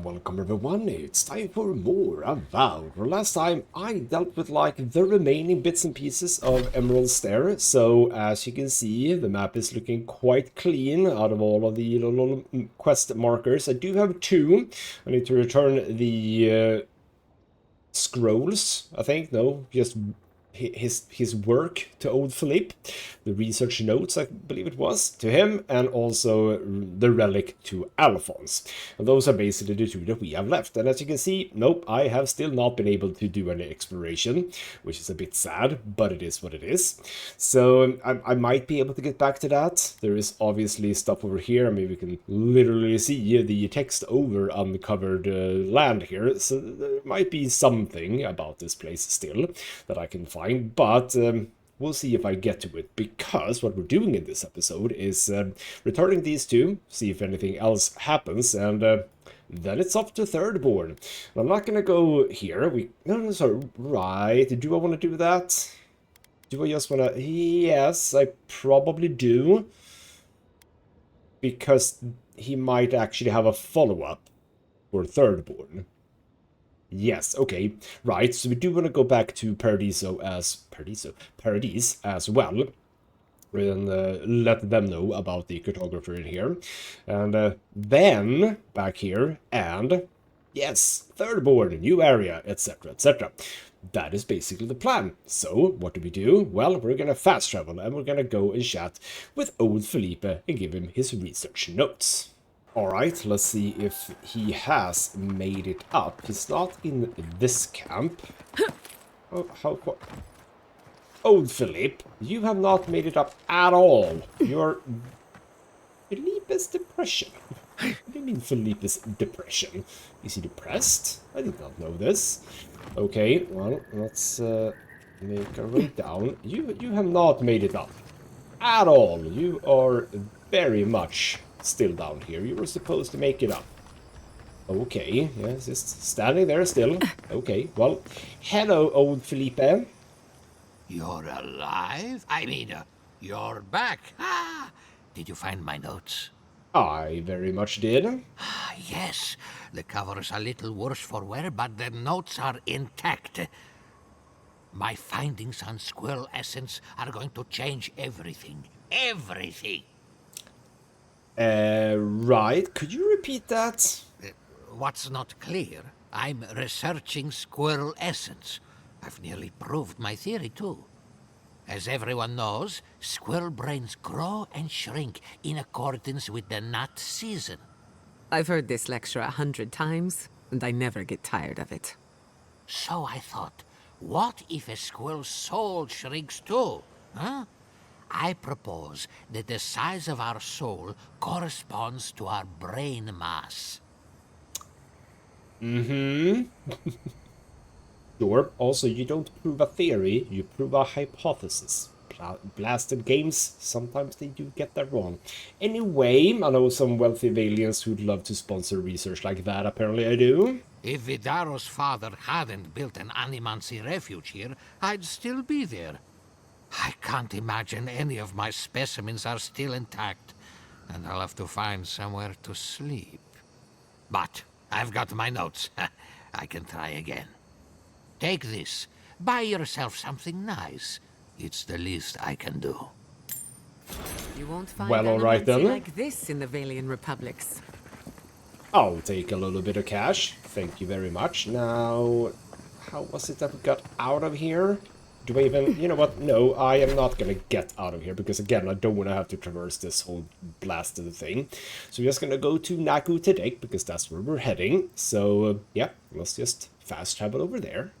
Welcome everyone, it's time for more Avowed. Last time I dealt with like the remaining bits and pieces of Emerald Stair, so as you can see the map is looking quite clean out of all of the little quest markers. I do have two. I need to return the scrolls, I think, no, just his work to old Philippe, the research notes I believe it was to him, and also the relic to Alphonse. And those are basically the two that we have left. And as you can see, nope, I have still not been able to do any exploration, which is a bit sad, but it is what it is. So I might be able to get back to that. There is obviously stuff over here. I mean, we can literally see the text over uncovered land here, so there might be something about this place still that I can find. But we'll see if I get to it, because what we're doing in this episode is returning these two, see if anything else happens, and then it's up to Thirdborn. I'm not gonna go here. No, sorry, right? Do I want to do that? Do I just want to? Yes, I probably do, because he might actually have a follow-up for Thirdborn. Yes, okay, right, so we do want to go back to Paradise as well, and let them know about the cartographer in here, and then back here, and yes, Thirdborn, new area, etc, etc. That is basically the plan. So, what do? Well, we're gonna fast travel, and we're gonna go and chat with old Felipe and give him his research notes. Alright, let's see if he has made it up. He's not in this camp. Oh, how... Old Philippe, you have not made it up at all. You're... Philippe's depression. What do you mean Philippe's depression? Is he depressed? I did not know this. Okay, well, let's make our way down. You have not made it up at all. You are very much still down here. You were supposed to make it up. Okay, yes, just standing there still. Okay, well, hello, old Felipe. You're alive? I mean, you're back. Ah, did you find my notes? I very much did. Ah, yes. The cover's a little worse for wear, but the notes are intact. My findings on squirrel essence are going to change everything. Everything. Right. Could you repeat that? What's not clear, I'm researching squirrel essence. I've nearly proved my theory, too. As everyone knows, squirrel brains grow and shrink in accordance with the nut season. I've heard this lecture 100 times, and I never get tired of it. So I thought, what if a squirrel's soul shrinks too? Huh? I propose that the size of our soul corresponds to our brain mass. Mm-hmm. Sure. Also, you don't prove a theory, you prove a hypothesis. Blasted games, sometimes they do get that wrong. Anyway, I know some wealthy Valians who'd love to sponsor research like that, apparently I do. If Vidaro's father hadn't built an animancy refuge here, I'd still be there. I can't imagine any of my specimens are still intact, and I'll have to find somewhere to sleep. But I've got my notes. I can try again. Take this. Buy yourself something nice. It's the least I can do. You won't find Well, all right, animancy then. like this in the Valian republics. I'll take a little bit of cash. Thank you very much. Now, how was it that we got out of here? Do I even... You know what? No, I am not gonna get out of here, because again, I don't want to have to traverse this whole blasted thing. So we're just gonna go to Naku today, because that's where we're heading. So, yeah, let's just fast travel over there.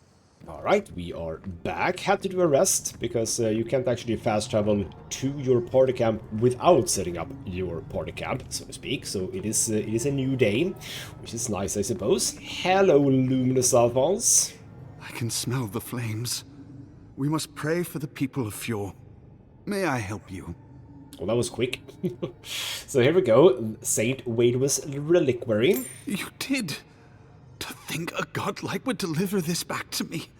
Alright, we are back. Had to do a rest, because you can't actually fast travel to your party camp without setting up your party camp, so to speak. So it is a new day, which is nice, I suppose. Hello, Luminous Alphonse. I can smell the flames. We must pray for the people of Fior. May I help you? Well, that was quick. So here we go. Saint Wadewa's reliquary. You did! To think a godlike would deliver this back to me.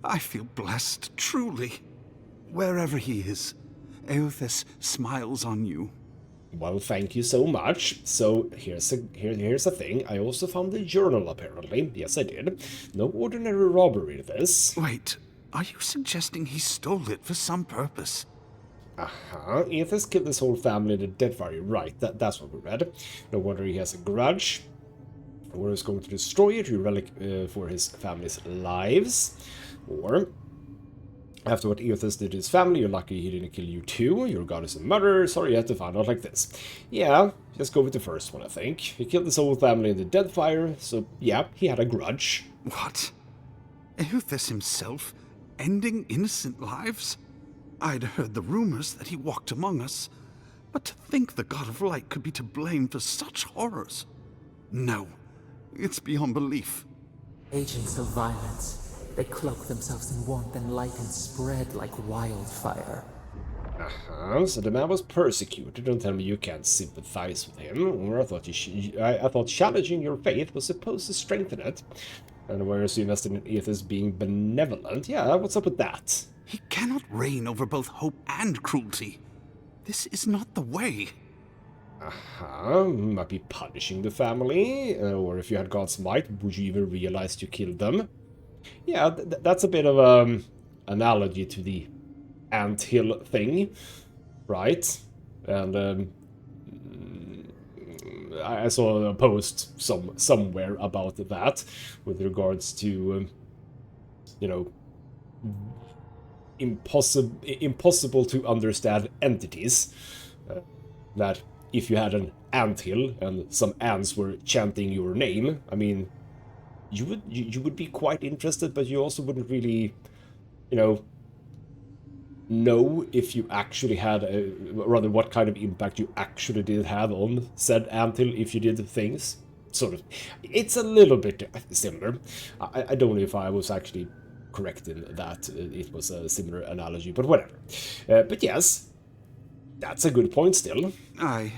I feel blessed, truly. Wherever he is, Eothas smiles on you. Well, thank you so much. So here's a thing. I also found a journal, apparently. Yes, I did. No ordinary robbery, this. Wait, are you suggesting he stole it for some purpose? Uh-huh. Ethos killed his whole family in the Deadfire. Right, that's what we read. No wonder he has a grudge. Or he's going to destroy it, relic for his family's lives. Or, after what Ethos did to his family, you're lucky he didn't kill you too. Your god is a murderer. Sorry you had to find out like this. Yeah, just go with the first one, I think. He killed his whole family in the Deadfire, so yeah, he had a grudge. What? Euthys himself? Ending innocent lives? I'd heard the rumors that he walked among us, but to think the God of Light could be to blame for such horrors? No, it's beyond belief. Agents of violence. They cloak themselves in warmth and light and spread like wildfire. Uh-huh, so the man was persecuted. Don't tell me you can't sympathize with him. Or I thought challenging your faith was supposed to strengthen it. And whereas you invested in Ethos being benevolent, yeah, what's up with that? He cannot reign over both hope and cruelty. This is not the way. Uh-huh, might be punishing the family. Or if you had God's might, would you even realize you killed them? Yeah, that's a bit of analogy to the anthill thing, right? And I saw a post somewhere about that with regards to, you know, impossible to understand entities. That if you had an anthill and some ants were chanting your name, I mean, you would be quite interested, but you also wouldn't really, you know if you actually had rather what kind of impact you actually did have on said anthill if you did things. Sort of, it's a little bit similar. I don't know if I was actually correct in that it was a similar analogy, but whatever. But yes, that's a good point still. I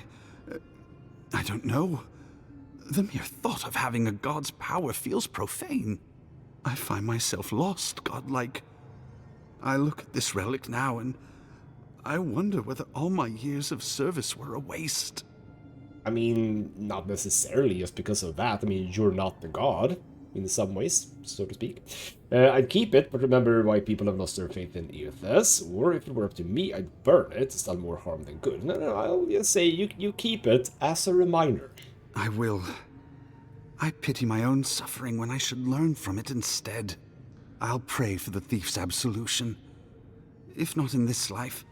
don't know. The mere thought of having a god's power feels profane. I find myself lost, godlike. I look at this relic now and I wonder whether all my years of service were a waste. I mean, not necessarily just because of that. I mean, you're not the god, in some ways, so to speak. I'd keep it, but remember why people have lost their faith in Ethos. Or if it were up to me, I'd burn it. It's done more harm than good. No, I'll just say you keep it as a reminder. I will. I pity my own suffering when I should learn from it instead. I'll pray for the thief's absolution. If not in this life,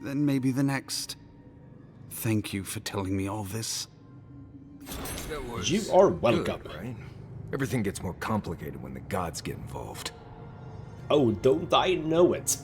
then maybe the next. Thank you for telling me all this. You are welcome. Good, right? Everything gets more complicated when the gods get involved. Oh, don't I know it?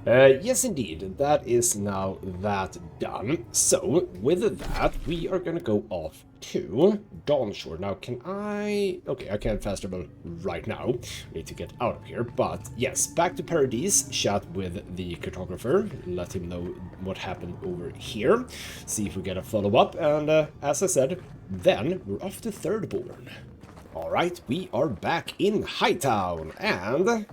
Yes, indeed. That is now that done. So, with that, we are gonna go off to Dawnshore. Now, can I... Okay, I can't fast travel right now. Need to get out of here. But, yes, back to Paradise. Chat with the cartographer. Let him know what happened over here. See if we get a follow-up. And, as I said, then we're off to Thirdborn. Alright, we are back in Hightown. And...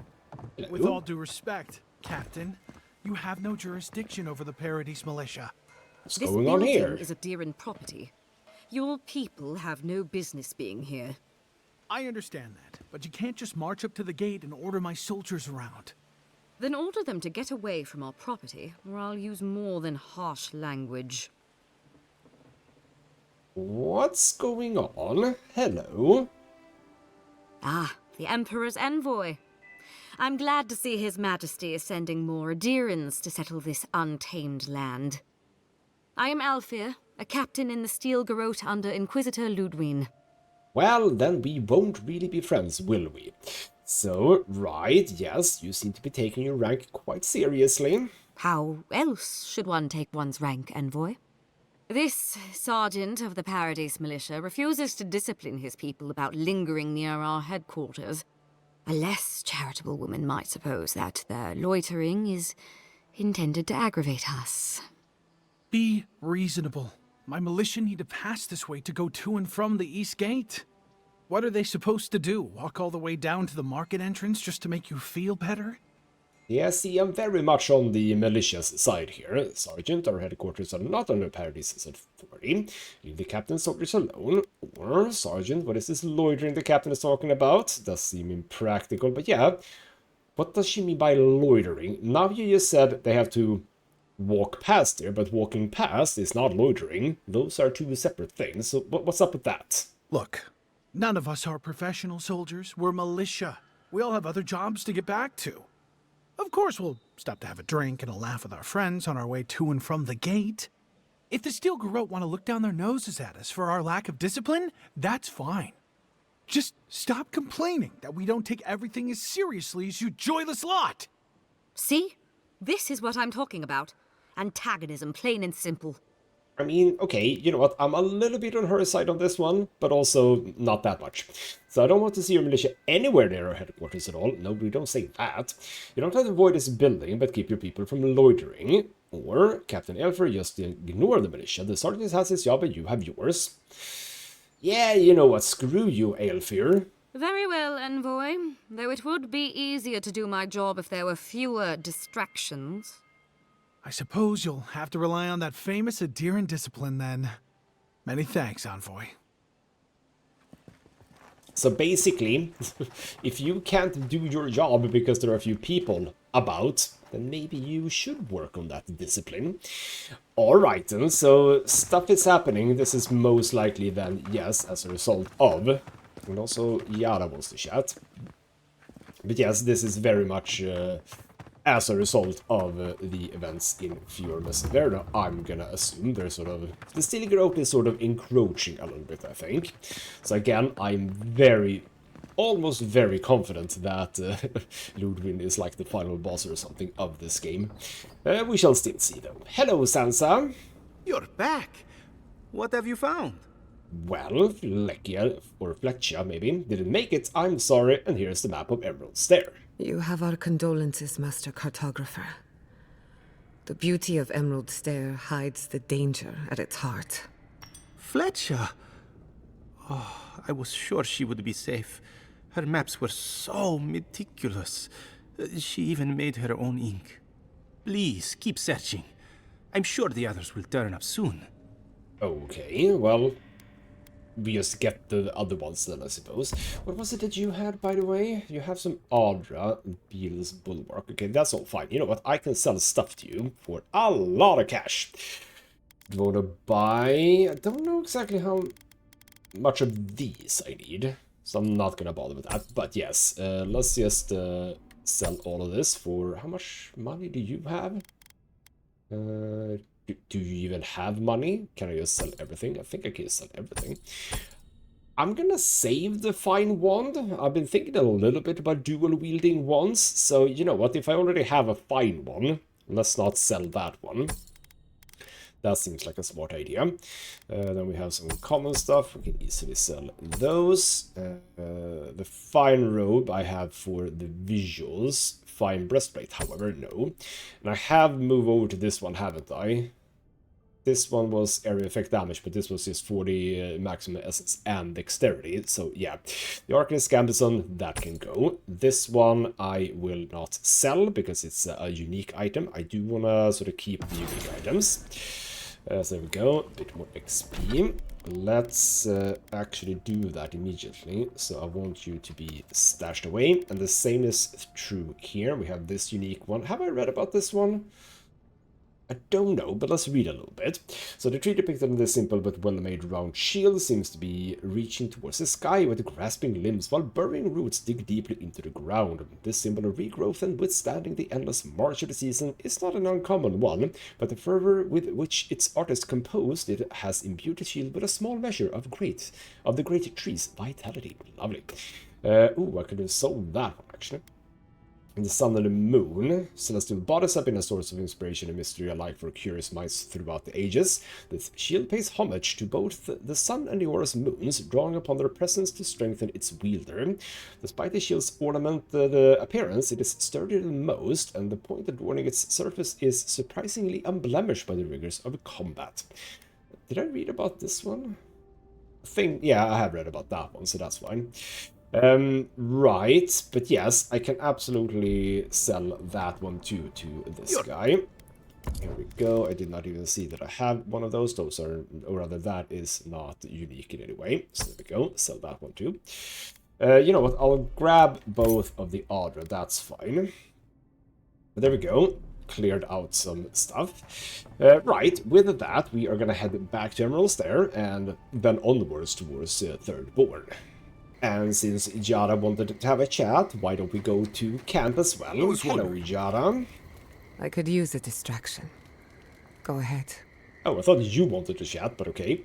With all due respect, Captain, you have no jurisdiction over the Paradise Militia. What's This going on building here? is a Deeren property. Your people have no business being here. I understand that, but you can't just march up to the gate and order my soldiers around. Then order them to get away from our property, or I'll use more than harsh language. What's going on? Hello? Ah, the Emperor's envoy. I'm glad to see His Majesty is sending more Deerens to settle this untamed land. I am Alfir, a captain in the Steel Garrote under Inquisitor Ludwine. Well, then we won't really be friends, will we? So, right, yes, you seem to be taking your rank quite seriously. How else should one take one's rank, envoy? This sergeant of the Paradise Militia refuses to discipline his people about lingering near our headquarters. A less charitable woman might suppose that their loitering is intended to aggravate us. Be reasonable. My militia need to pass this way to go to and from the East Gate. What are they supposed to do? Walk all the way down to the market entrance just to make you feel better? Yeah, see, I'm very much on the malicious side here. Sergeant, our headquarters are not under Paradise's authority. Leave the captain's soldiers alone. Or, Sergeant, what is this loitering the captain is talking about? Does seem impractical, but yeah. What does she mean by loitering? Now you just said they have to walk past there, but walking past is not loitering. Those are two separate things, so what's up with that? Look, none of us are professional soldiers. We're militia. We all have other jobs to get back to. Of course, we'll stop to have a drink and a laugh with our friends on our way to and from the gate. If the Steel Garrote want to look down their noses at us for our lack of discipline, that's fine. Just stop complaining that we don't take everything as seriously as you joyless lot! See? This is what I'm talking about. Antagonism, plain and simple. I mean, okay, you know what, I'm a little bit on her side on this one, but also not that much. So I don't want to see your militia anywhere near our headquarters at all. No, we don't say that. You don't have to avoid this building, but keep your people from loitering. Or, Captain Elfer, just ignore the militia. The sergeant has his job and you have yours. Yeah, you know what, screw you, Aelfir. Very well, Envoy. Though it would be easier to do my job if there were fewer distractions. I suppose you'll have to rely on that famous Adherent discipline then. Many thanks, Envoy. So basically, if you can't do your job because there are a few people about, then maybe you should work on that discipline. Alright then, so stuff is happening. This is most likely then, yes, as a result of, and also Yara wants to chat. But yes, this is very much as a result of the events in Fior Messeverna. I'm gonna assume they're sort of, the Steel Garrote is sort of encroaching a little bit, I think. So again, I'm almost very confident that Ludwig is like the final boss or something of this game. We shall still see though. Hello, Sansa. You're back. What have you found? Well, Flekia, or Fletcha maybe, didn't make it. I'm sorry, and here's the map of Emerald Stair. You have our condolences, Master Cartographer. The beauty of Emerald Stair hides the danger at its heart. Fletcher? Oh, I was sure she would be safe. Her maps were so meticulous. She even made her own ink. Please, keep searching. I'm sure the others will turn up soon. Okay, well, we just get the other ones then, I suppose. What was it that you had, by the way? You have some Audra, Beale's Bulwark. Okay, that's all fine. You know what? I can sell stuff to you for a lot of cash. Do you want to buy? I don't know exactly how much of these I need, so I'm not gonna bother with that. But yes, let's just sell all of this for... How much money do you have? Do you even have money? Can I just sell everything? I think I can sell everything. I'm gonna save the fine wand. I've been thinking a little bit about dual wielding wands, so you know what, if I already have a fine one, let's not sell that one. That seems like a smart idea. Then we have some common stuff. We can easily sell those. The fine robe I have for the visuals. Fine breastplate, however, no. And I have moved over to this one, haven't I? This one was area effect damage, but this was just 40 maximum essence and dexterity. So yeah, the arcanescholar, that can go. This one I will not sell because it's a unique item. I do want to sort of keep the unique items. So there we go, a bit more XP. Let's actually do that immediately. So I want you to be stashed away. And the same is true here. We have this unique one. Have I read about this one? I don't know, but let's read a little bit. So the tree depicted on this simple but well-made round shield seems to be reaching towards the sky with grasping limbs while burrowing roots dig deeply into the ground. This symbol of regrowth and withstanding the endless march of the season is not an uncommon one, but the fervor with which its artist composed it has imbued the shield with a small measure of the great tree's vitality. Lovely. Ooh, I could have sold that one actually. In the sun and the moon, celestial bodies have been a source of inspiration and mystery alike for curious minds throughout the ages. This shield pays homage to both the sun and the Horus moons, drawing upon their presence to strengthen its wielder. Despite the shield's ornamented appearance, it is sturdier than most, and the point adorning its surface is surprisingly unblemished by the rigors of combat. Did I read about this one? Yeah, I have read about that one, so that's fine. Right, but yes, I can absolutely sell that one too to this guy. Here we go. I did not even see that I have one of those. Those are, or rather, that is not unique in any way. So there we go. Sell that one too. You know what? I'll grab both of the Adra. That's fine. But there we go. Cleared out some stuff. Right, with that, we are going to head back to Emerald Stair and then onwards towards Third Bourne. And since Yara wanted to have a chat, why don't we go to camp as well? Hello, Yara. I could use a distraction. Go ahead. Oh, I thought you wanted to chat, but okay.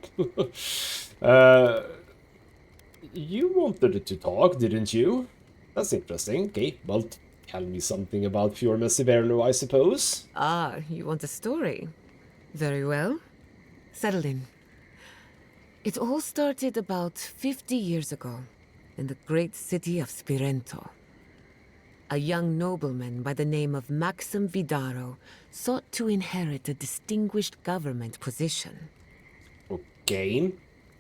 You wanted to talk, didn't you? That's interesting. Okay, well, tell me something about Fior Messiverno, I suppose. Ah, you want a story? Very well. Settle in. It all started about 50 years ago, in the great city of Spirento. A young nobleman by the name of Maxim Vidaro sought to inherit a distinguished government position. Okay,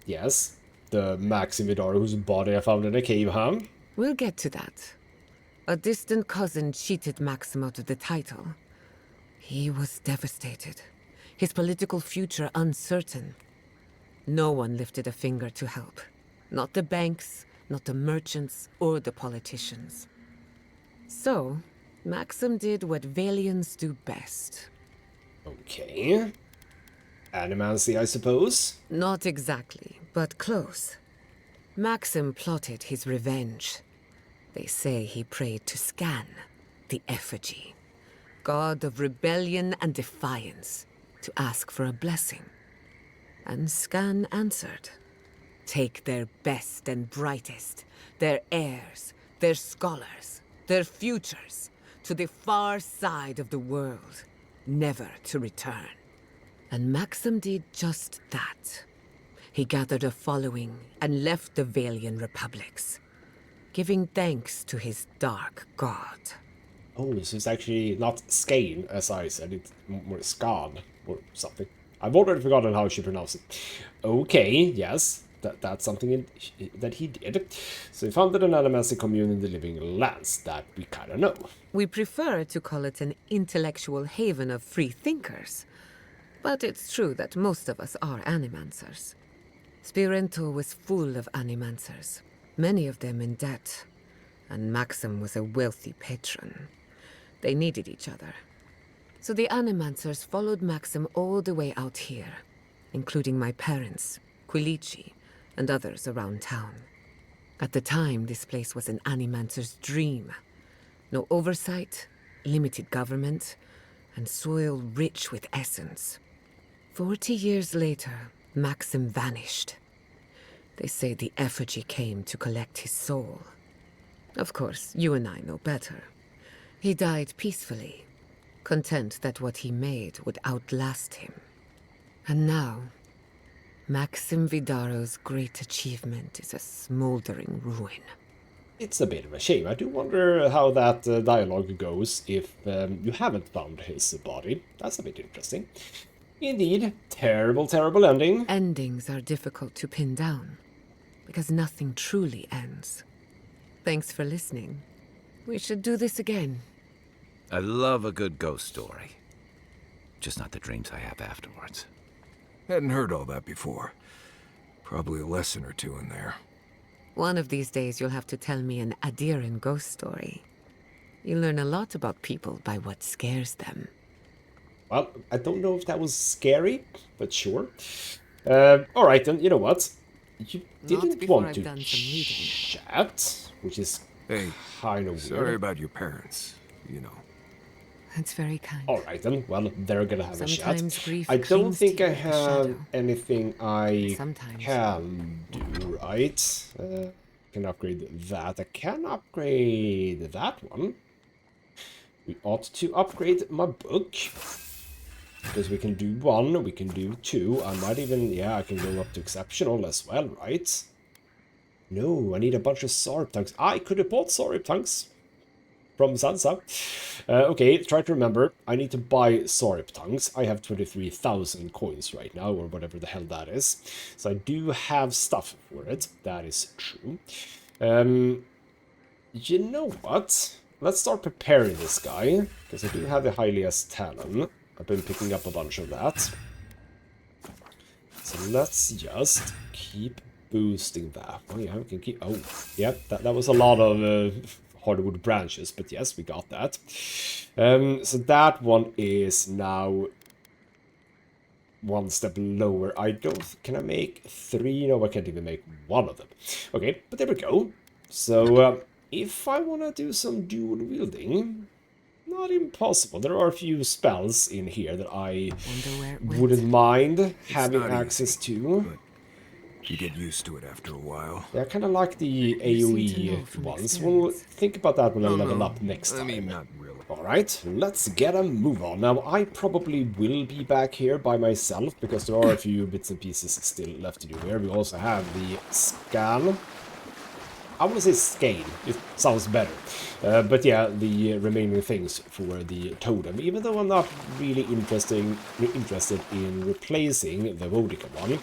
yes. The Maxim Vidaro whose body I found in a cave, huh? We'll get to that. A distant cousin cheated Maxim out of the title. He was devastated, his political future uncertain. No one lifted a finger to help. Not the banks, not the merchants, or the politicians. So, Maxim did what Valians do best. Okay. Animancy, I suppose? Not exactly, but close. Maxim plotted his revenge. They say he prayed to Scan, the effigy, god of rebellion and defiance, to ask for a blessing. And Scan answered. Take their best and brightest, their heirs, their scholars, their futures, to the far side of the world, never to return. And Maxim did just that. He gathered a following and left the Valian republics, giving thanks to his dark god. Oh, this is actually not Skane, as I said, it's more Skan, or something. I've already forgotten how she pronounced it. Okay, yes, that's something that he did. So he founded an animastic commune in the Living Lands, that we kinda know. We prefer to call it an intellectual haven of free thinkers. But it's true that most of us are animancers. Spirento was full of animancers, many of them in debt, and Maxim was a wealthy patron. They needed each other. So the animancers followed Maxim all the way out here, including my parents, Quilici, and others around town. At the time, this place was an animancer's dream. No oversight, limited government, and soil rich with essence. 40 years later, Maxim vanished. They say the effigy came to collect his soul. Of course, you and I know better. He died peacefully, content that what he made would outlast him. And now, Maxim Vidaro's great achievement is a smoldering ruin. It's a bit of a shame. I do wonder how that dialogue goes if you haven't found his body. That's a bit interesting. Indeed, terrible, terrible ending. Endings are difficult to pin down, because nothing truly ends. Thanks for listening. We should do this again. I love a good ghost story. Just not the dreams I have afterwards. Hadn't heard all that before. Probably a lesson or two in there. One of these days you'll have to tell me an Adiran ghost story. You learn a lot about people by what scares them. Well, I don't know if that was scary, but sure. Alright then, you know what? You didn't want to chat, which is kind of weird. Sorry about your parents, you know. That's very kind. Alright then, well, they're gonna have a chat. Grief I don't think I the have shadow. anything I Sometimes. can do, right? Can upgrade that. I can upgrade that one. We ought to upgrade my book. Because we can do 1, we can do 2. I might even, yeah, I can go up to exceptional as well, right? No, I need a bunch of Sarp tanks. I could have bought Sarp tanks from Sansa. Okay, try to remember. I need to buy Sarp tanks. I have 23,000 coins right now, or whatever the hell that is. So I do have stuff for it. That is true. You know what? Let's start preparing this guy, because I do have the highliest talent. I've been picking up a bunch of that. So let's just keep boosting that. Oh yeah, we can keep... Oh, yeah, that was a lot of hardwood branches, but yes, we got that. So that one is now one step lower. I don't... Can I make 3? No, I can't even make 1 of them. Okay, but there we go. So, if I want to do some dual wielding... Not impossible. There are a few spells in here that I wouldn't mind having access to. But you get used to it after a while. Yeah, I kind of like the AoE ones. We'll think about that when I level up next time. I mean, not really. Alright, let's get a move on. Now, I probably will be back here by myself, because there are a few bits and pieces still left to do here. We also have the scan. I want to say scale, it sounds better. But yeah, the remaining things for the totem, even though I'm not really interested in replacing the Vodica one,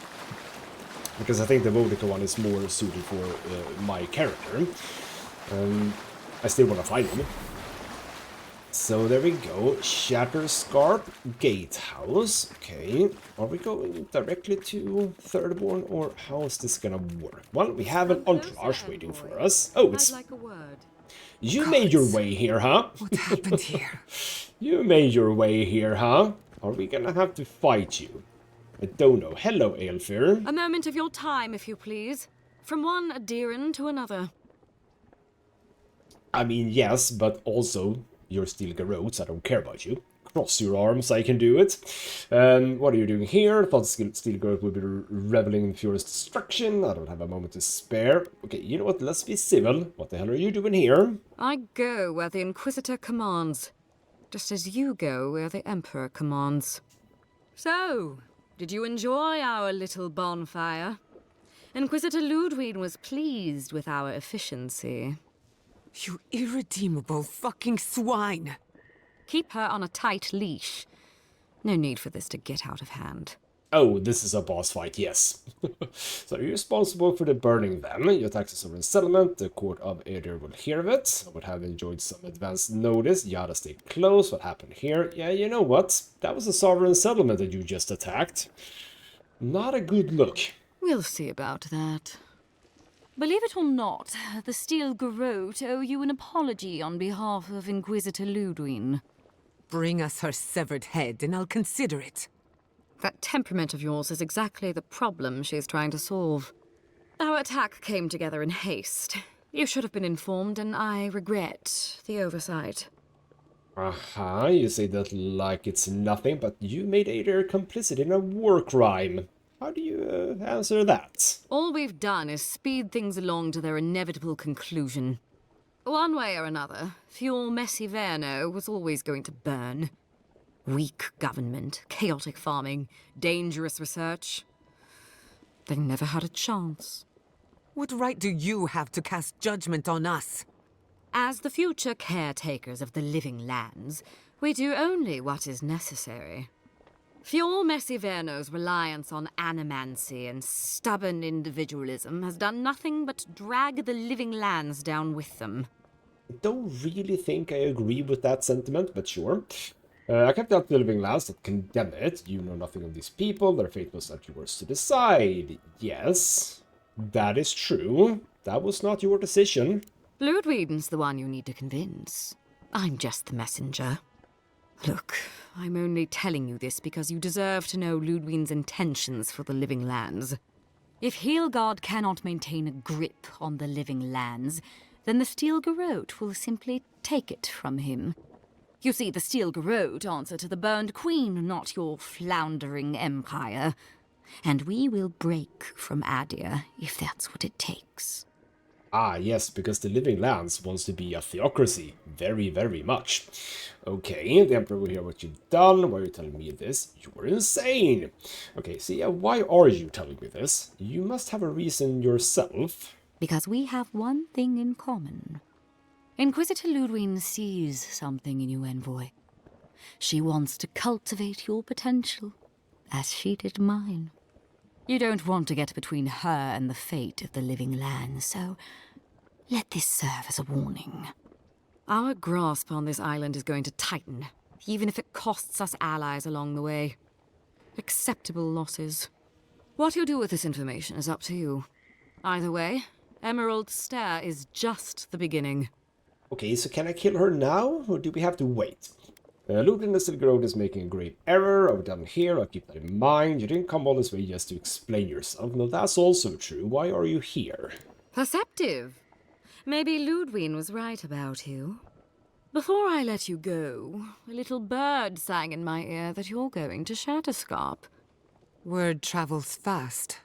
because I think the Vodica one is more suited for my character. I still want to find him. So there we go, Shatterscarp Gatehouse. Okay, are we going directly to Thirdborn, or how is this gonna work? Well, we have an entourage waiting for us. Oh, it's... I'd like a word. You made your way here, huh? What happened here? You made your way here, huh? Are we gonna have to fight you? I don't know. Hello, Aelfir. A moment of your time, if you please. From one Adiran to another. I mean, yes, but also... You're Steel Garrotes, I don't care about you. Cross your arms, I can do it. What are you doing here? Thought Steel Garrote would be reveling in Fior's destruction. I don't have a moment to spare. Okay, you know what? Let's be civil. What the hell are you doing here? I go where the Inquisitor commands. Just as you go where the Emperor commands. So, did you enjoy our little bonfire? Inquisitor Ludwig was pleased with our efficiency. You irredeemable fucking swine! Keep her on a tight leash. No need for this to get out of hand. Oh, this is a boss fight, yes. So you're responsible for the burning them. Your taxes over in settlement. The court of Aedir will hear of it. I would have enjoyed some advance notice. Yada, stay close. What happened here? Yeah, you know what? That was a sovereign settlement that you just attacked. Not a good look. We'll see about that. Believe it or not, the Steel Garrote owe you an apology on behalf of Inquisitor Ludwig. Bring us her severed head and I'll consider it. That temperament of yours is exactly the problem she's trying to solve. Our attack came together in haste. You should have been informed, and I regret the oversight. Aha, you say that like it's nothing, but you made Aedir complicit in a war crime. How do you answer that? All we've done is speed things along to their inevitable conclusion. One way or another, Fior Messiverno was always going to burn. Weak government, chaotic farming, dangerous research. They never had a chance. What right do you have to cast judgment on us? As the future caretakers of the living lands, we do only what is necessary. Fior Messiverno's reliance on animancy and stubborn individualism has done nothing but drag the living lands down with them. I don't really think I agree with that sentiment, but sure. I kept out the living lands that condemn it. You know nothing of these people. Their fate was not yours to decide. Yes, that is true. That was not your decision. Ludwig's the one you need to convince. I'm just the messenger. Look, I'm only telling you this because you deserve to know Ludwig's intentions for the living lands. If Heelgard cannot maintain a grip on the living lands, then the Steel Garrote will simply take it from him. You see, the Steel Garrote answer to the Burned Queen, not your floundering empire. And we will break from Adir if that's what it takes. Ah, yes, because the Living Lands wants to be a theocracy. Very, very much. Okay, the Emperor will hear what you've done. Why are you telling me this? You're insane! Okay, see, why are you telling me this? You must have a reason yourself. Because we have one thing in common. Inquisitor Ludwig sees something in you, Envoy. She wants to cultivate your potential, as she did mine. You don't want to get between her and the fate of the living land, so Let this serve as a warning. Our grasp on this island is going to tighten, even if it costs us allies along the way. Acceptable losses. What you do with this information is up to you. Either way, Emerald Stair is just the beginning. Okay, so can I kill her now, or do we have to wait? Looting the Steel Garrote is making a grave error. I've done here, I'll keep that in mind. You didn't come all this way just to explain yourself. No, that's also true. Why are you here? Perceptive. Maybe Ludwig was right about you. Before I let you go, a little bird sang in my ear that you're going to Shatterscarp. Word travels fast.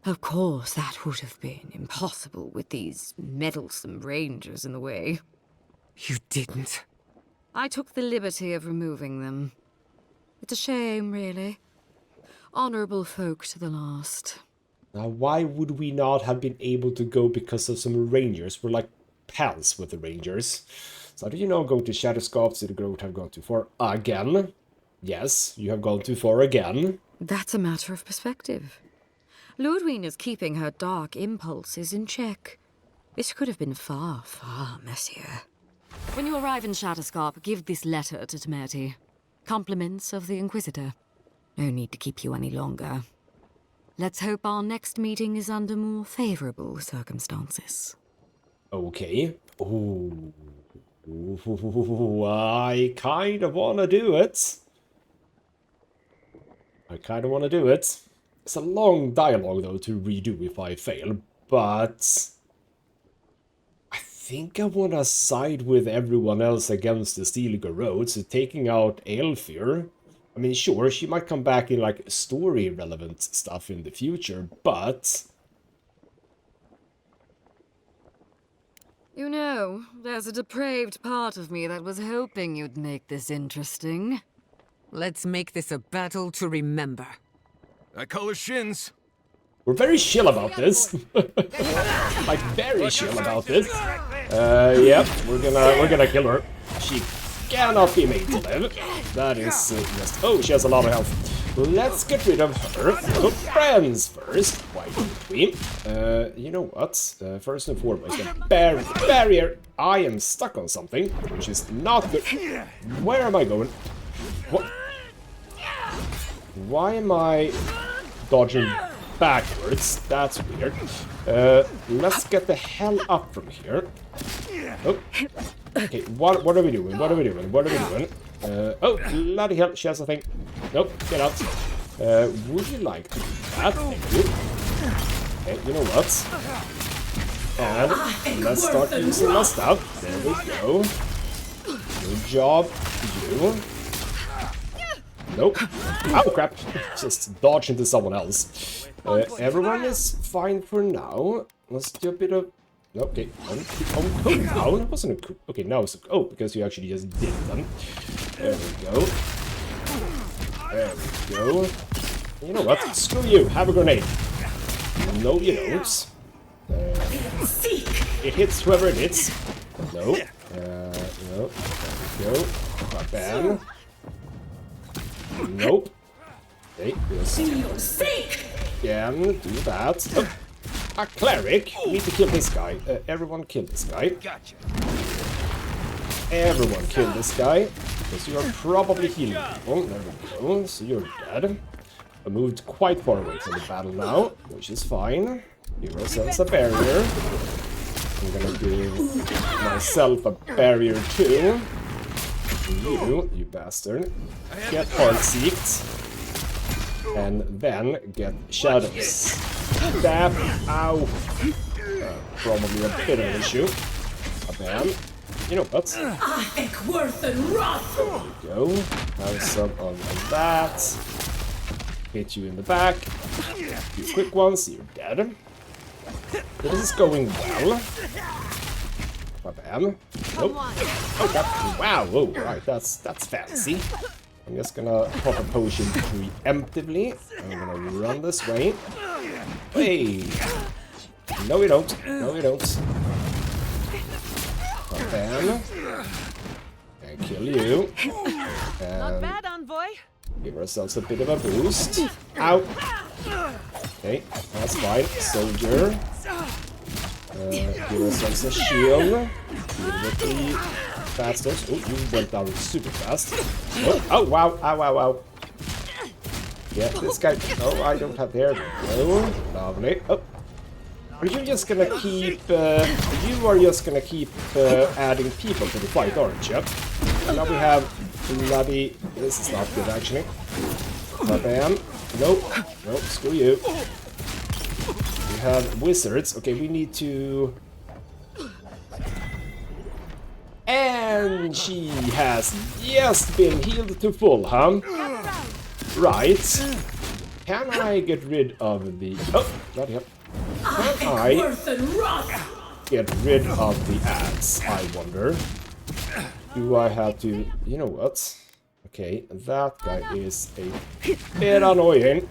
Of course, that would have been impossible with these meddlesome rangers in the way. You didn't. I took the liberty of removing them. It's a shame, really. Honorable folk to the last. Now, why would we not have been able to go because of some rangers? We're like pals with the rangers. So do you know go to Shatterscarp, Steel Garrote have gone too far again? Yes, you have gone too far again. That's a matter of perspective. Ludwig is keeping her dark impulses in check. This could have been far, far messier. When you arrive in Shatterscarp, give this letter to Temerity. Compliments of the Inquisitor. No need to keep you any longer. Let's hope our next meeting is under more favorable circumstances. Okay. Ooh. I kind of want to do it. It's a long dialogue, though, to redo if I fail, but I think I want to side with everyone else against the Steel Garrote, so taking out Fior. I mean, sure, she might come back in, like, story-relevant stuff in the future, but... You know, there's a depraved part of me that was hoping you'd make this interesting. Let's make this a battle to remember. I call her shins. We're very chill about this. Like, very chill about this. Yep, we're gonna kill her. She cannot be made to live. That is just... Oh, she has a lot of health. Let's get rid of her. So friends first. Why don't we? You know what? First and foremost, the barrier. I am stuck on something, which is not good. Where am I going? What? Why am I dodging backwards? That's weird. Let's get the hell up from here. Oh. Okay, what are we doing? What are we doing? Oh, bloody hell, she has a thing. Nope, get out. Would you like to do that? Thank you. Okay, you know what? And let's start using my stuff. There we go. Good job, you. Nope. Oh, crap. Just dodge into someone else. Everyone is fine for now. Let's do a bit of... Okay. Oh, now it wasn't a coup. Okay, now it's a... Oh, because you actually just did them. There we go. There we go. You know what? Screw you. Have a grenade. No, you don't. It hits whoever it hits. No. No. There we go. Bam. Nope. Okay, just again, do that. Oh, a cleric. We need to kill this guy. Everyone kill this guy. Gotcha. Everyone kill this guy. Because you are probably healing people. There we go. So you're dead. I moved quite far away from the battle now, which is fine. Give ourselves a barrier. I'm gonna give myself a barrier too. You bastard. Get hard-seeked. And then get shadows. Stab. Ow. Probably a bit of an issue. Bam. You know what? There we go. Have some of that. Hit you in the back. Few quick ones. You're dead. This is going well. Bam. Nope. Oh god. Wow. Whoa. Right. That's fancy. I'm just gonna pop a potion preemptively. I'm gonna run this way. Hey. No, you don't. No, you don't. Bam. And kill you. And not bad, envoy. Give ourselves a bit of a boost. Ow. Okay, that's fine. Soldier. Give ourselves a shield. Deal with the bastards. Oh, you went down super fast. Oh, wow, ow, ow, ow. Yeah, this guy. Oh, I don't have hair. No, lovely. Oh, are you just gonna keep? You are just gonna keep adding people to the fight, aren't you? And now we have bloody. This is not good, actually. Bam. Nope. Nope. Screw you. We have wizards. Okay, we need to. And she has just been healed to full, huh? Right. Can I get rid of the... Oh, bloody hell. Can I get rid of the axe, I wonder? Do I have to... You know what? Okay, that guy is a bit annoying.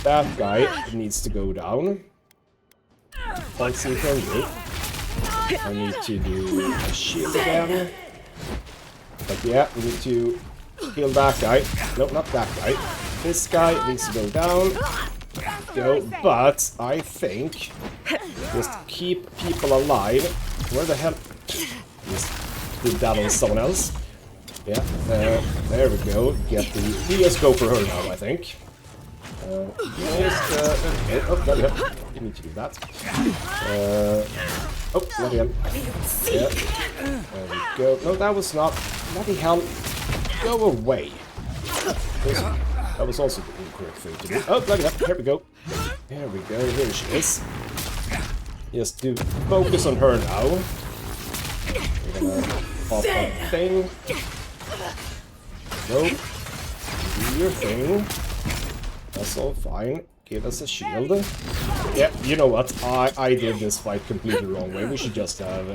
That guy needs to go down. Let's see if I can do. I need to do a shield again. But yeah, we need to kill that guy. No, not that guy. This guy needs to go down. Go, but I think just keep people alive. Where the hell? Just did that on someone else. Yeah, there we go. Get the. We just go for her now, I think. Okay. Oh, bloody hell. You need to do that. Oh, bloody hell. Yeah. There we go. No, that was not. Bloody hell. Go away. That was also the incorrect thing to do. Oh, bloody hell. Here we go. There we go. Here she is. Just to focus on her now. We're gonna pop that thing. Nope. Do your thing. That's all fine. Give us a shield. Yeah, you know what? I did this fight completely wrong way. We should just have...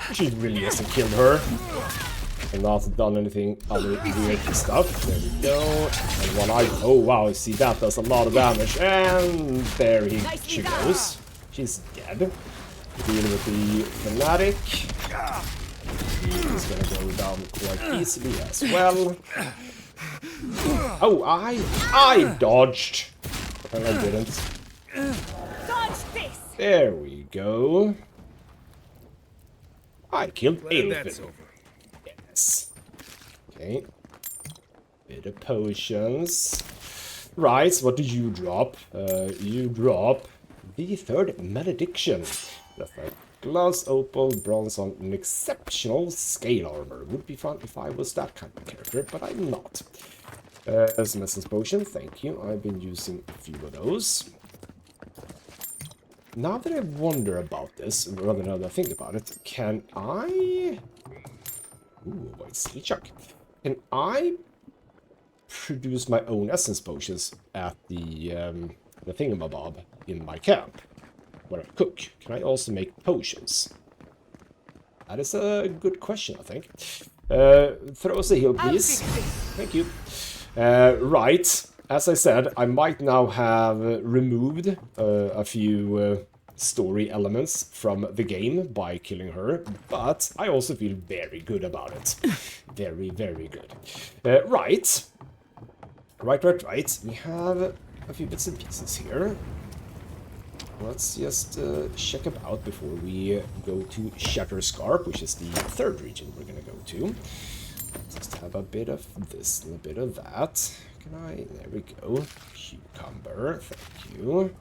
we should really just have killed her. And not done anything other weird stuff. There we go. And while I... Oh, wow. See, that does a lot of damage. And there she goes. She's dead. Deal with the fanatic. He's gonna go down quite easily as well. Oh, I dodged. And I didn't. There we go. I killed everything. Yes. Okay. Bit of potions. Right, what do you drop? You drop the third malediction. That's like glass, opal, bronze on an exceptional scale armor. Would be fun if I was that kind of character, but I'm not. Some essence potion, thank you. I've been using a few of those. Now that I wonder about this, rather now that I think about it, can I... Ooh, white steel chuck. Can I produce my own essence potions at the thingamabob in my camp? Where I cook. Can I also make potions? That is a good question, I think. Throw us a heal, please. Thank you. Right. As I said, I might now have removed a few story elements from the game by killing her, but I also feel very good about it. Very, very good. Right. Right. We have a few bits and pieces here. Let's just check about before we go to Shatterscarp, which is the third region we're gonna go to. Just have a bit of this and a bit of that. Can I? There we go. Cucumber, thank you.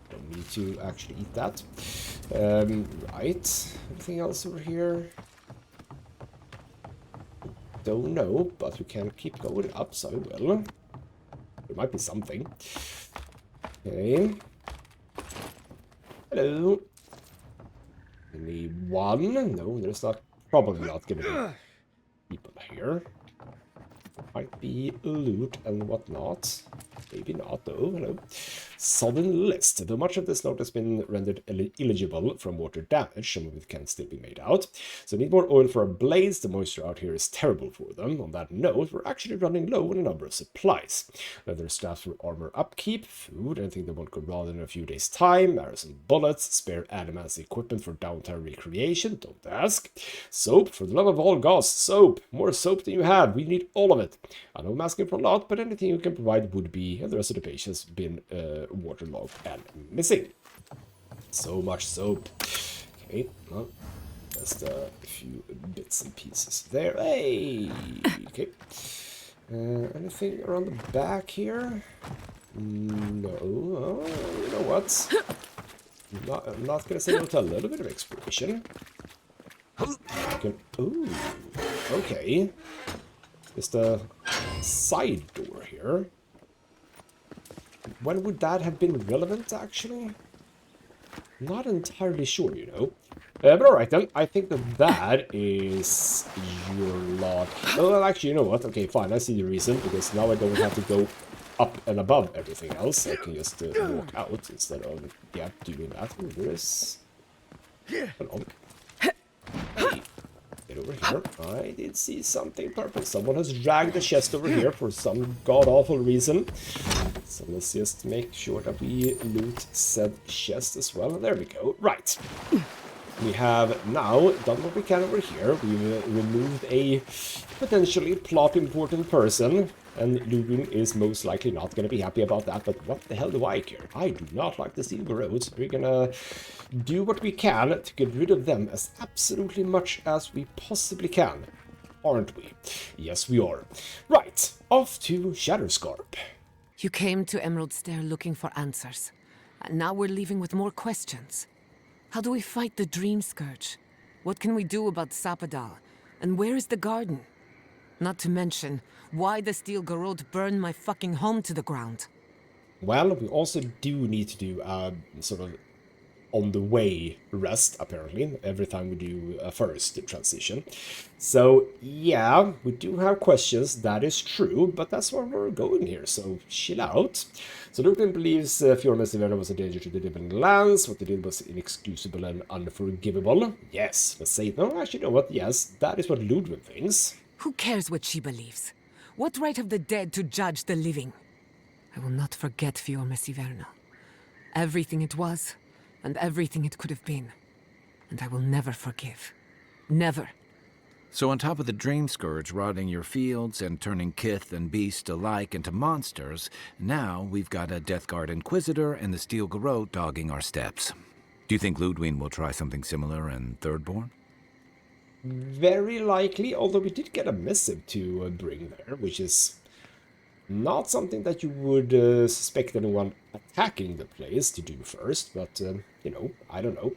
Don't need to actually eat that. Right. Anything else over here? Don't know, but we can keep going up, so I will. There might be something. Okay. Hello. Only one? No, there's not. Probably not gonna be people here. Might be loot and whatnot. Maybe not, though. Hello. Southern list. Though much of this note has been rendered illegible from water damage, some of it can still be made out. So need more oil for our blades. The moisture out here is terrible for them. On that note, we're actually running low on a number of supplies. Leather staffs for armor upkeep, food, anything that won't go wrong in a few days' time, arrows and bullets, spare animals equipment for downtown recreation, don't ask. Soap, for the love of all gods, soap. More soap than you have. We need all of it. I know I'm asking for a lot, but anything you can provide would be, and the rest of the page has been waterlogged and missing. So much soap. Okay, well, just a few bits and pieces there. Hey! Okay. Anything around the back here? No. You know what? I'm not gonna say no to a little bit of exploration. Ooh, okay. Just a side door here. When would that have been relevant, actually? Not entirely sure, you know. But alright then, I think that is your lot. Oh, actually, you know what? Okay, fine, I see the reason, because now I don't have to go up and above everything else. I can just walk out instead of, yeah, doing that. Ooh, there is... Hold on. Hey, get over here. I did see something purple. Someone has dragged the chest over here for some god-awful reason. So let's just make sure that we loot said chest as well. There we go. Right. We have now done what we can over here. We've removed a potentially plot important person. And Ludwig is most likely not going to be happy about that, but what the hell do I care? I do not like the Steel Garrotes. We're going to do what we can to get rid of them as absolutely much as we possibly can. Aren't we? Yes, we are. Right, off to Shatterscarp. You came to Emerald Stair looking for answers. And now we're leaving with more questions. How do we fight the Dream Scourge? What can we do about Sapadal? And where is the garden? Not to mention, why the Steel Garrote burned my fucking home to the ground. Well, we also do need to do sort of on the way rest, apparently, every time we do a first transition. So, yeah, we do have questions, that is true, but that's where we're going here, so chill out. So Ludwig believes Fior was a danger to the Divine Lands. What they did was inexcusable and unforgivable. Yes, let's say, no, actually, you know what, yes, that is what Ludwig thinks. Who cares what she believes? What right have the dead to judge the living? I will not forget Fior Messiverna. Everything it was, and everything it could have been. And I will never forgive. Never. So on top of the Dream Scourge rotting your fields and turning kith and beast alike into monsters, now we've got a Death Guard Inquisitor and the Steel Garrote dogging our steps. Do you think Ludwig will try something similar in Thirdborn? Very likely, although we did get a missive to bring there, which is not something that you would suspect anyone attacking the place to do first, but, you know, I don't know.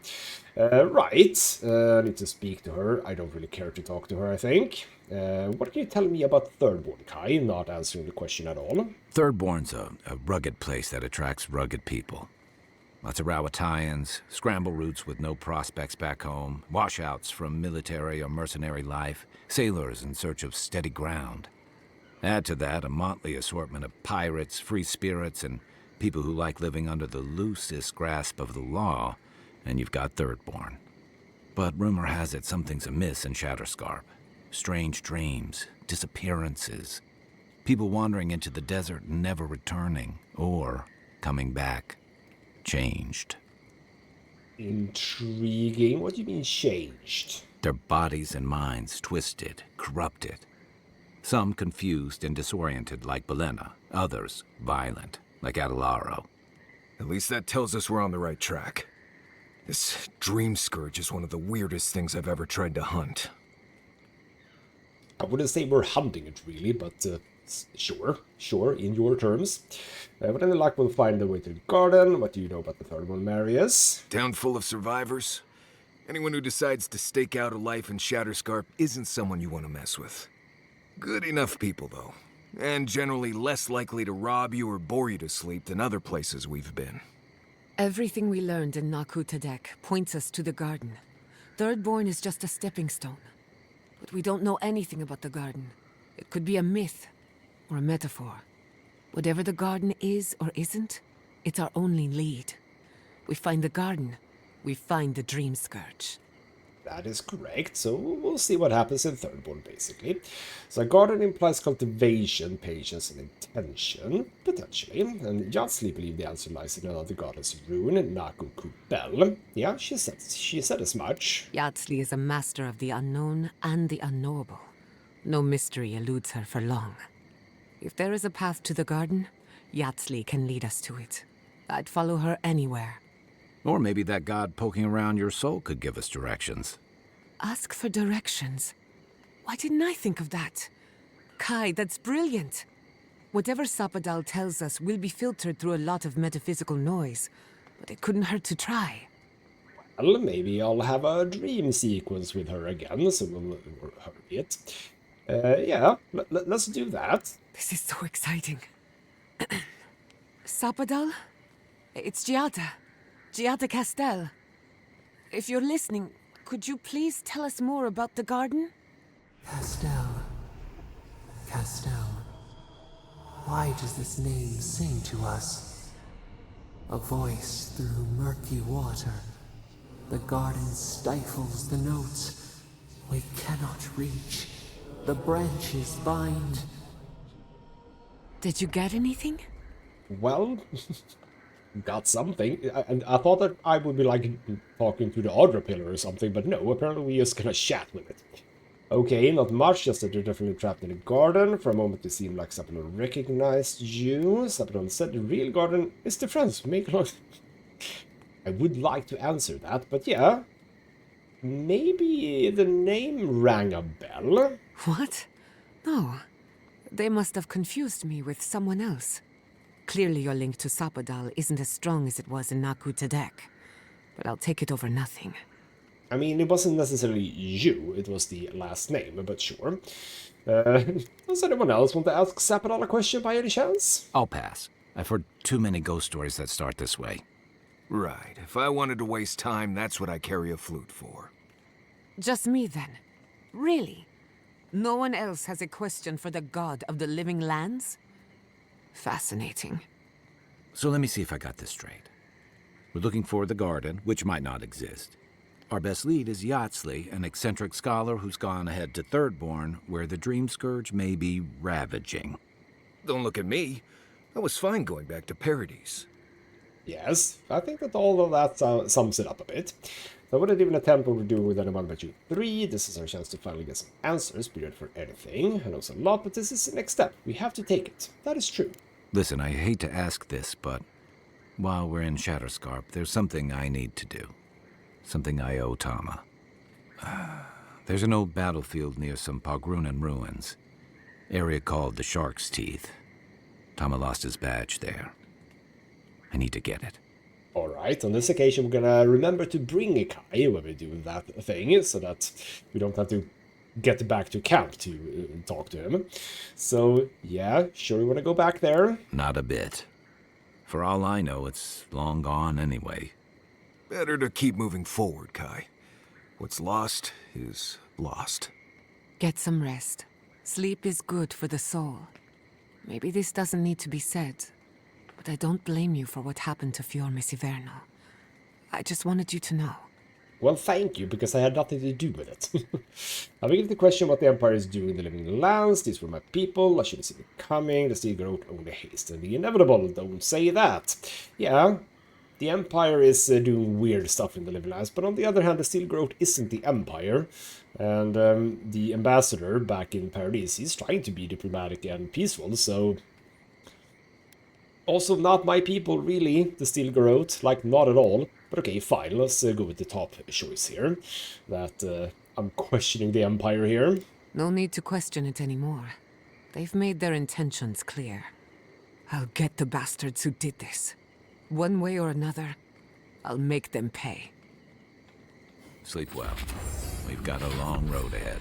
Right, I need to speak to her. I don't really care to talk to her, I think. What can you tell me about Thirdborn, Kai? Not answering the question at all. Thirdborn's a rugged place that attracts rugged people. Lots of Rawatayans, scramble routes with no prospects back home, washouts from military or mercenary life, sailors in search of steady ground. Add to that a motley assortment of pirates, free spirits, and people who like living under the loosest grasp of the law, and you've got Thirdborn. But rumor has it something's amiss in Shatterscarp. Strange dreams, disappearances, people wandering into the desert and never returning, or coming back. Changed. Intriguing. What do you mean changed? Their bodies and minds twisted, corrupted. Some confused and disoriented like Belena, others violent like Adelaro. At least that tells us we're on the right track. This Dream Scourge is one of the weirdest things I've ever tried to hunt. I wouldn't say we're hunting it really, but sure, in your terms. But any luck we'll find the way to the garden. What do you know about the third one, Marius? Town full of survivors. Anyone who decides to stake out a life in Shatterscarp isn't someone you want to mess with. Good enough people, though. And generally less likely to rob you or bore you to sleep than other places we've been. Everything we learned in Nakutadek points us to the garden. Thirdborn is just a stepping stone. But we don't know anything about the garden. It could be a myth or a metaphor. Whatever the garden is or isn't, it's our only lead. We find the garden, we find the Dream Scourge. That is correct, so we'll see what happens in Thirdborn, basically. So garden implies cultivation, patience, and intention, potentially. And Yatsli believed the answer lies in another goddess rune, Naku Kubel. Yeah, she said as much. Yatsli is a master of the unknown and the unknowable. No mystery eludes her for long. If there is a path to the garden, Yatsli can lead us to it. I'd follow her anywhere. Or maybe that god poking around your soul could give us directions. Ask for directions. Why didn't I think of that? Kai, that's brilliant. Whatever Sapadal tells us will be filtered through a lot of metaphysical noise, but it couldn't hurt to try. Well, maybe I'll have a dream sequence with her again, so we'll hurry it. Yeah, let's do that. This is so exciting. Sapadal? It's Giada. Giada Castel. If you're listening, could you please tell us more about the garden? Castel. Castel. Why does this name sing to us? A voice through murky water. The garden stifles the notes. We cannot reach. The branches bind. Did you get anything? Well, got something. And I thought that I would be like talking to the Audra pillar or something, but no, apparently we're just gonna chat with it. Okay, not much, just that you're definitely trapped in a garden. For a moment it seemed like Sapadal recognized you. Sapadal said the real garden is the friends. Make a lot. I would like to answer that, but yeah. Maybe the name rang a bell? What? No. They must have confused me with someone else. Clearly your link to Sapadal isn't as strong as it was in Naku Tadek. But I'll take it over nothing. I mean, it wasn't necessarily you, it was the last name, but sure. Does anyone else want to ask Sapadal a question by any chance? I'll pass. I've heard too many ghost stories that start this way. Right. If I wanted to waste time, that's what I carry a flute for. Just me then. Really? No one else has a question for the god of the living lands? Fascinating. So let me see if I got this straight. We're looking for the garden, which might not exist. Our best lead is Yatsley, an eccentric scholar who's gone ahead to Thirdborn, where the Dream Scourge may be ravaging. Don't look at me. I was fine going back to Paradise. Yes, I think that all of that sums it up a bit. So I wouldn't even attempt what we're doing with anyone but you three. This is our chance to finally get some answers, be ready for anything. I know it's a lot, but this is the next step. We have to take it. That is true. Listen, I hate to ask this, but while we're in Shatterscarp, there's something I need to do. Something I owe Tama. There's an old battlefield near some Pogrunan ruins. Area called the Shark's Teeth. Tama lost his badge there. I need to get it. Alright, on this occasion we're gonna remember to bring a Kai when we do that thing, so that we don't have to get back to camp to talk to him. So, yeah, sure you wanna go back there? Not a bit. For all I know, it's long gone anyway. Better to keep moving forward, Kai. What's lost is lost. Get some rest. Sleep is good for the soul. Maybe this doesn't need to be said, but I don't blame you for what happened to Fior Missivernal. I just wanted you to know. Well, thank you, because I had nothing to do with it. I begin to question what the Empire is doing in the living lands. These were my people. I should have seen it coming. The Steel Garrote only hastened the inevitable. Don't say that. Yeah, the Empire is doing weird stuff in the living lands, but on the other hand, the Steel Garrote isn't the Empire. And the ambassador back in Paradise, he's trying to be diplomatic and peaceful, so... Also not my people, really, the Steel Garrote, like, not at all. But okay, fine, let's go with the top choice here. That, I'm questioning the Empire here. No need to question it anymore. They've made their intentions clear. I'll get the bastards who did this. One way or another, I'll make them pay. Sleep well. We've got a long road ahead.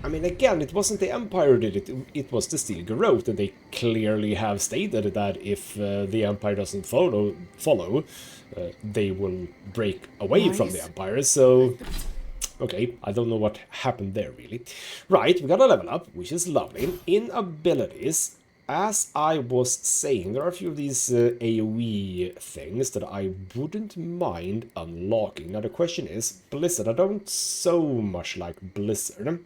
I mean, again, it wasn't the Empire who did it, it was the Steel Garrote, and they clearly have stated that if the Empire doesn't follow, they will break away from the Empire, so... Okay, I don't know what happened there, really. Right, we got a level up, which is lovely. In abilities, as I was saying, there are a few of these AoE things that I wouldn't mind unlocking. Now, the question is, Blizzard, I don't so much like Blizzard.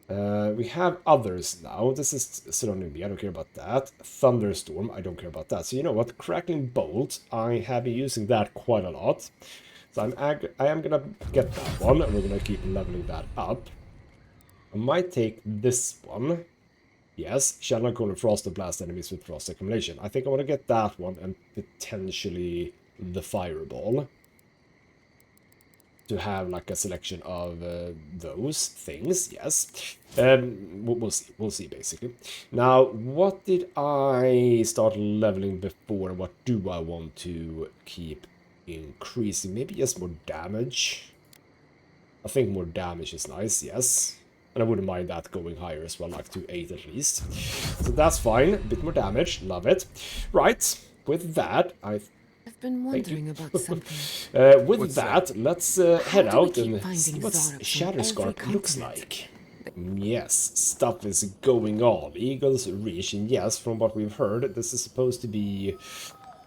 We have others now. This is Synonym, I don't care about that. Thunderstorm, I don't care about that. So you know what, Crackling Bolt, I have been using that quite a lot. So I am gonna get that one, and we're gonna keep leveling that up. I might take this one. Yes, Channel Cone Frost to blast enemies with Frost Accumulation. I think I want to get that one and potentially the Fireball. to have like a selection of those things. Yes, we'll see basically. Now, what did I start leveling before, and what do I want to keep increasing? Maybe just more damage. I think more damage is nice, yes. And I wouldn't mind that going higher as well, like to 8 at least. So that's fine. A bit more damage. Love it. Right. With that, I've been wondering about something. With that, let's head out and see what Shatterscarp looks like. Yes, stuff is going on. Eagle's Reach, and yes, from what we've heard, this is supposed to be...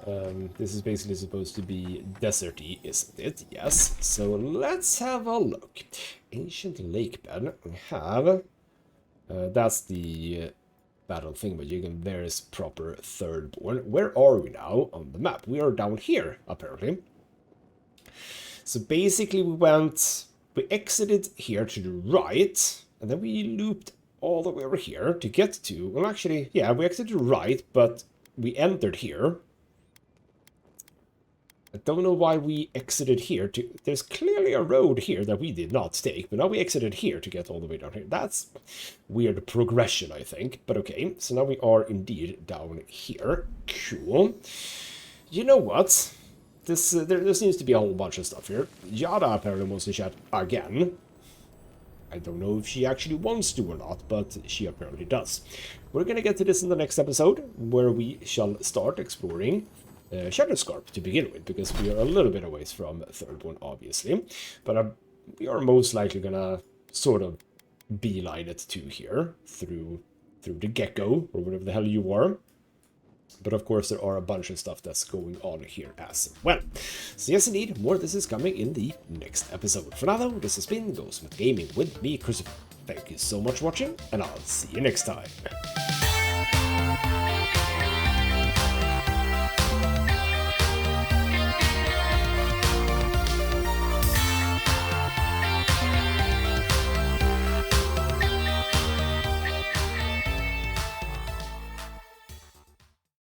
this is basically supposed to be deserty, isn't it? Yes. So let's have a look. Ancient lake bed. We have... that's the battle thing, but you can... There's proper thirdborn. Where are we now on the map? We are down here, apparently. So basically we exited here to the right, and then we looped all the way over here to get to... Well, actually, yeah, we exited right, but we entered here. I don't know why we exited here to... There's clearly a road here that we did not take, but now we exited here to get all the way down here. That's weird progression, I think. But okay, so now we are indeed down here. Cool. You know what? This there seems to be a whole bunch of stuff here. Yada apparently wants to chat again. I don't know if she actually wants to or not, but she apparently does. We're gonna get to this in the next episode, where we shall start exploring Shatterscarp to begin with, because we are a little bit away from third one, obviously. But we are most likely gonna sort of beeline it to here, through the gecko, or whatever the hell you are. But of course there are a bunch of stuff that's going on here as well. So yes indeed, more of this is coming in the next episode. For now though, this has been ghostmutgaming with me, Chris. Thank you so much for watching, and I'll see you next time.